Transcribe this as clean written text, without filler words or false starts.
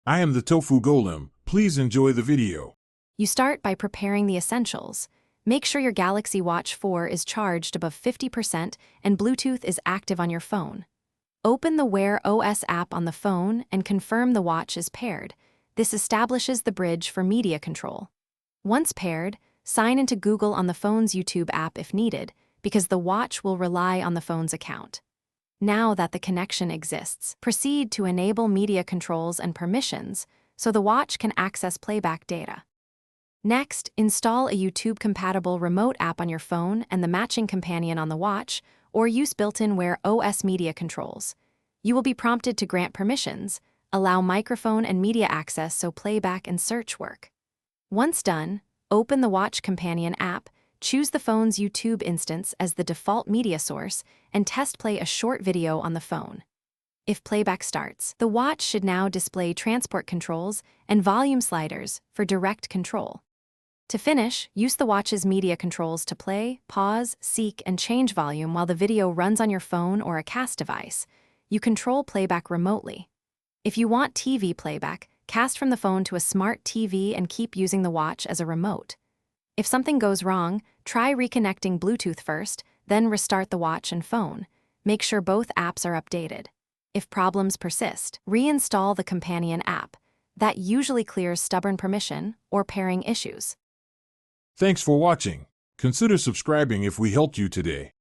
I am the Tofu Golem. Please enjoy the video. You start by preparing the essentials. Make sure your Galaxy Watch 4 is charged above 50% and Bluetooth is active on your phone. Open the Wear OS app on the phone and confirm the watch is paired. This establishes the bridge for media control. Once paired, sign into Google on the phone's YouTube app if needed, because the watch will rely on the phone's account. Now that the connection exists, proceed to enable media controls and permissions so the watch can access playback data. Next, install a YouTube-compatible remote app on your phone and the matching companion on the watch, or use built-in Wear OS media controls. You will be prompted to grant permissions, allow microphone and media access so playback and search work. Once done, open the Watch Companion app, choose the phone's YouTube instance as the default media source, and test play a short video on the phone. If playback starts, the watch should now display transport controls and volume sliders for direct control. To finish, use the watch's media controls to play, pause, seek, and change volume while the video runs on your phone or a cast device. You control playback remotely. If you want TV playback, cast from the phone to a smart TV and keep using the watch as a remote. If something goes wrong, try reconnecting Bluetooth first, then restart the watch and phone. Make sure both apps are updated. If problems persist, reinstall the companion app. That usually clears stubborn permission or pairing issues. Thanks for watching. Consider subscribing if we helped you today.